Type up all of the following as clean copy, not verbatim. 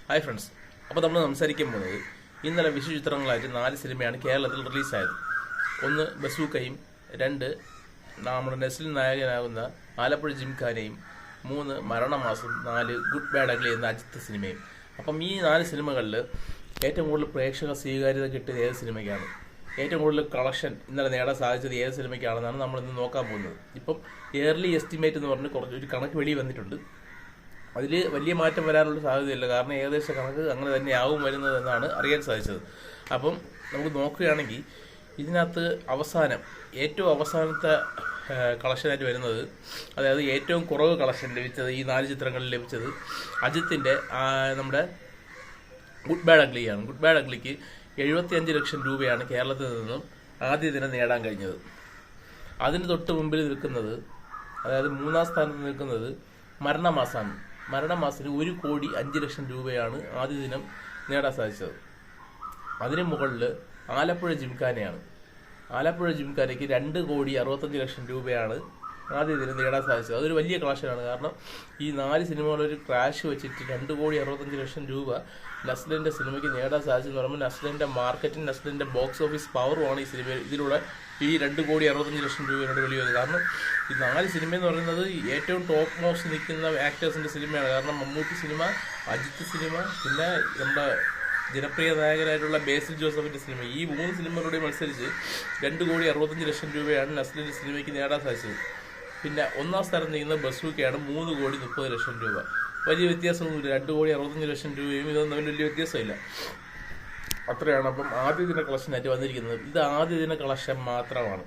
Hi friends, അപ്പോൾ നമ്മൾ സംസാരിക്കാൻ പോകുന്നത് ഇന്നലെ വിഷു ചിത്രങ്ങളായിട്ട് 4 സിനിമയാണ് കേരളത്തിൽ റിലീസായത്. 1 ബസൂക്കയും, 2 നമ്മുടെ നെസ്ലിൻ നായകനാകുന്ന ആലപ്പുഴ ജിംഖാനയും, 3 മരണമാസം, 4 ഗുഡ് ബാഡ് അഗ്ലി എന്ന അജിത്ത് സിനിമയും. അപ്പം ഈ 4 സിനിമകളിൽ ഏറ്റവും കൂടുതൽ പ്രേക്ഷക സ്വീകാര്യത കിട്ടിയത് ഏത് സിനിമയ്ക്കാണ്, ഏറ്റവും കൂടുതൽ കളക്ഷൻ ഇന്നലെ നേടാൻ സാധിച്ചത് ഏത് സിനിമയ്ക്കാണെന്നാണ് നമ്മളിന്ന് നോക്കാൻ പോകുന്നത്. ഇപ്പം ഇയർലി എസ്റ്റിമേറ്റ് എന്ന് പറഞ്ഞ് ഒരു കണക്ക് വെളി വന്നിട്ടുണ്ട്. അതിൽ വലിയ മാറ്റം വരാനുള്ള സാധ്യതയില്ല, കാരണം ഏകദേശ കണക്ക് അങ്ങനെ തന്നെയാവും വരുന്നതെന്നാണ് അറിയാൻ സാധിച്ചത്. അപ്പം നമുക്ക് നോക്കുകയാണെങ്കിൽ ഇതിനകത്ത് ഏറ്റവും അവസാനത്തെ കളക്ഷനായിട്ട് വരുന്നത്, അതായത് ഏറ്റവും കുറവ് കളക്ഷൻ ലഭിച്ചത് ഈ 4 ചിത്രങ്ങളിൽ ലഭിച്ചത് അജിത്തിൻ്റെ നമ്മുടെ ഗുഡ് ബാഡ് അഗ്ലിയാണ്. ഗുഡ് ബാഡ് അഗ്ലിക്ക് 75 ലക്ഷം രൂപയാണ് കേരളത്തിൽ നിന്നും ആദ്യ ദിനം നേടാൻ കഴിഞ്ഞത്. അതിന് തൊട്ട് മുമ്പിൽ നിൽക്കുന്നത്, അതായത് 3-ാം സ്ഥാനത്ത് നിൽക്കുന്നത് മരണമാസമാണ്. മരണമാസത്തിന് 1,05,00,000 രൂപയാണ് ആദ്യ ദിനം നേടാൻ സാധിച്ചത്. അതിന് മുകളിൽ ആലപ്പുഴ ജിംഖാനയാണ്. ആലപ്പുഴ ജിംഖാനയ്ക്ക് 2,65,00,000 രൂപയാണ് ആദ്യ ദിനം നേടാൻ സാധിച്ചത്. അതൊരു വലിയ കളക്ഷനാണ്, കാരണം ഈ 4 സിനിമകളൊരു ക്രാഷ് വെച്ചിട്ട് 2,65,00,000 രൂപ നസ്ലിൻ്റെ സിനിമയ്ക്ക് നേടാൻ സാധിച്ചെന്ന് പറയുമ്പോൾ നസ്ലിൻ്റെ മാർക്കറ്റിംഗ്, നസ്ലിൻ്റെ ബോക്സ് ഓഫീസ് പവറുമാണ് ഈ സിനിമ ഇതിലൂടെ ഈ 2,65,00,000 രൂപയോട് വെളിവരുന്നത്. കാരണം ഈ 4 സിനിമ എന്ന് പറയുന്നത് ഏറ്റവും ടോപ്പ് മോസ്റ്റ് നിൽക്കുന്ന ആക്ടേഴ്സിൻ്റെ സിനിമയാണ്. കാരണം മമ്മൂട്ടി സിനിമ, അജിത്ത് സിനിമ, പിന്നെ നമ്മുടെ ജനപ്രിയ നായകനായിട്ടുള്ള ബേസിൽ ജോസഫിൻ്റെ സിനിമ, ഈ 3 സിനിമകളുടെ മത്സരിച്ച് 2,65,00,000 രൂപയാണ് നസ്ലിൻ്റെ സിനിമയ്ക്ക് നേടാൻ സാധിച്ചത്. പിന്നെ 1-ാം സ്ഥാനം നിൽക്കുന്ന ബസൂക്കയാണ് 3,30,00,000 രൂപ. വലിയ വ്യത്യാസമൊന്നുമില്ല, 2,65,00,000 രൂപയും ഇതൊന്നും തമ്മിൽ വലിയ വ്യത്യാസമില്ല, അത്രയാണ്. അപ്പം ആദ്യ ദിന കളക്ഷനായിട്ട് വന്നിരിക്കുന്നത് ഇത് ആദ്യ ദിന കളക്ഷൻ മാത്രമാണ്.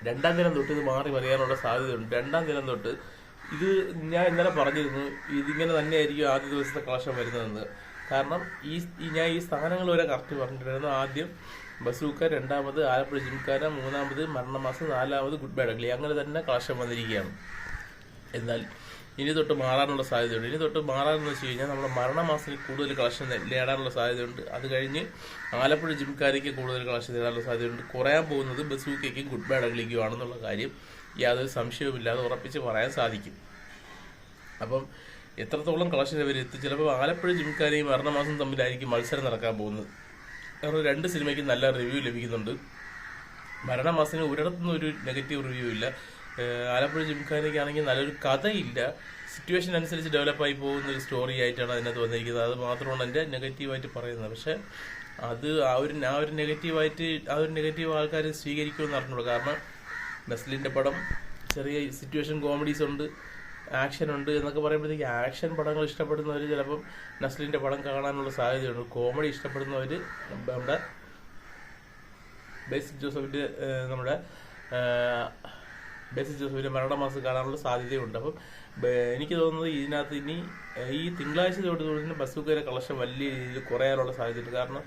2-ാം ദിനം തൊട്ട് ഇത് മാറി പറയാനുള്ള സാധ്യതയുണ്ട്. 2-ാം ദിനം തൊട്ട് ഇത് ഞാൻ ഇന്നലെ പറഞ്ഞിരുന്നു, ഇതിങ്ങനെ തന്നെയായിരിക്കും ആദ്യ ദിവസത്തെ കളക്ഷൻ വരുന്നതെന്ന്. കാരണം ഞാൻ ഈ സ്ഥാനങ്ങൾ വരെ കറക്റ്റ് പറഞ്ഞിട്ടുണ്ടായിരുന്നു. ആദ്യം ബസൂക്ക, 2-ാമത് ആലപ്പുഴ ജിംഖാന, 3-ാമത് മരണമാസം, 4-ാമത് ഗുഡ് ബാഡ് അഗ്ലി, അങ്ങനെ തന്നെ കളക്ഷൻ വന്നിരിക്കുകയാണ്. എന്നാൽ ഇനി തൊട്ട് മാറാനുള്ള സാധ്യതയുണ്ട്. ഇനി തൊട്ട് മാറാനെന്ന് വെച്ച് കഴിഞ്ഞാൽ നമ്മുടെ മരണമാസത്തിൽ കൂടുതൽ കളക്ഷൻ നേടാനുള്ള സാധ്യതയുണ്ട്. അത് കഴിഞ്ഞ് ആലപ്പുഴ ജിംഖാനയ്ക്ക് കൂടുതൽ കളക്ഷൻ നേടാനുള്ള സാധ്യതയുണ്ട്. കുറയാൻ പോകുന്നത് ബസൂക്കയ്ക്കും ഗുഡ് ബാഡ് അഗ്ലിക്കും ആണെന്നുള്ള കാര്യം യാതൊരു സംശയവുമില്ലാതെ ഉറപ്പിച്ച് പറയാൻ സാധിക്കും. അപ്പം എത്രത്തോളം കളക്ഷൻ ഇവർ എത്തി, ചിലപ്പോൾ ആലപ്പുഴ ജിംഖാനയും മരണമാസം തമ്മിലായിരിക്കും മത്സരം നടക്കാൻ പോകുന്നത്. കാരണം 2 സിനിമയ്ക്ക് നല്ല റിവ്യൂ ലഭിക്കുന്നുണ്ട്. മരണമാസത്തിന് ഒരിടത്തുനിന്നും ഒരു നെഗറ്റീവ് റിവ്യൂ ഇല്ല. ആലപ്പുഴ ജിംഖാനയ്ക്കാണെങ്കിൽ നല്ലൊരു കഥയില്ല, സിറ്റുവേഷൻ അനുസരിച്ച് ഡെവലപ്പായി പോകുന്ന ഒരു സ്റ്റോറി ആയിട്ടാണ് അതിനകത്ത് വന്നിരിക്കുന്നത്. അത് മാത്രമാണ് എൻ്റെ നെഗറ്റീവായിട്ട് പറയുന്നത്. പക്ഷെ അത് ആ ഒരു നെഗറ്റീവ് ആൾക്കാർ സ്വീകരിക്കുമെന്ന് അറിഞ്ഞുള്ളൂ. കാരണം നസ്ലിൻ്റെ പടം ചെറിയ സിറ്റുവേഷൻ കോമഡീസ് ഉണ്ട്, ആക്ഷൻ ഉണ്ട് എന്നൊക്കെ പറയുമ്പോഴത്തേക്ക് ആക്ഷൻ പടങ്ങൾ ഇഷ്ടപ്പെടുന്നവർ ചിലപ്പം നസ്ലിൻ്റെ പടം കാണാനുള്ള സാധ്യതയുണ്ട്. കോമഡി ഇഷ്ടപ്പെടുന്നവർ നമ്മുടെ ബേസിൽ ജോസഫിൻ്റെ മരണമാസം കാണാനുള്ള സാധ്യതയുണ്ട്. അപ്പം എനിക്ക് തോന്നുന്നത് ഇതിനകത്ത് ഇനി ഈ തിങ്കളാഴ്ച തൊട്ട് ബസൂക്കയുടെ കളക്ഷൻ വലിയ രീതിയിൽ കുറയാനുള്ള സാധ്യതയുണ്ട്. കാരണം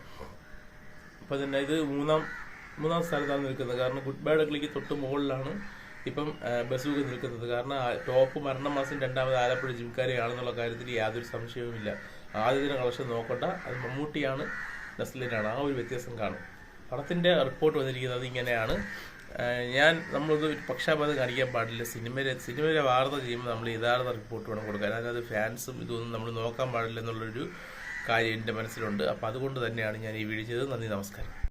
ഇപ്പം തന്നെ ഇത് മൂന്നാം സ്ഥാനത്താണ് നിൽക്കുന്നത്. കാരണം ഗുഡ് ബാഡ് അഗ്ലിക്ക് തൊട്ട് മുകളിലാണ് ഇപ്പം ബസൂക്ക നിൽക്കുന്നത്. കാരണം ടോപ്പ് മരണമാസം, 2-ാമത് ആലപ്പുഴ ജിംഖാനയാണെന്നുള്ള കാര്യത്തിൽ യാതൊരു സംശയവുമില്ല. ആദ്യ ദിന കളക്ഷൻ നോക്കണ്ട, അത് മമ്മൂട്ടിയാണ്, നസ്ലിനാണ്, ആ ഒരു വ്യത്യാസം കാണും. പടത്തിൻ്റെ റിപ്പോർട്ട് വന്നിരിക്കുന്നത് ഇങ്ങനെയാണ്. നമ്മളത് ഒരു പക്ഷാപാതം കാണിക്കാൻ പാടില്ല. സിനിമയിലെ വാർത്ത ചെയ്യുമ്പോൾ നമ്മൾ യഥാർത്ഥ റിപ്പോർട്ട് വേണം കൊടുക്കാൻ. അതിനകത്ത് ഫാൻസും ഇതൊന്നും നമ്മൾ നോക്കാൻ പാടില്ല എന്നുള്ളൊരു കാര്യം എൻ്റെ മനസ്സിലുണ്ട്. അപ്പോൾ അതുകൊണ്ട് തന്നെയാണ് ഞാൻ ഈ വീഡിയോ ചെയ്തത്. നന്ദി, നമസ്കാരം.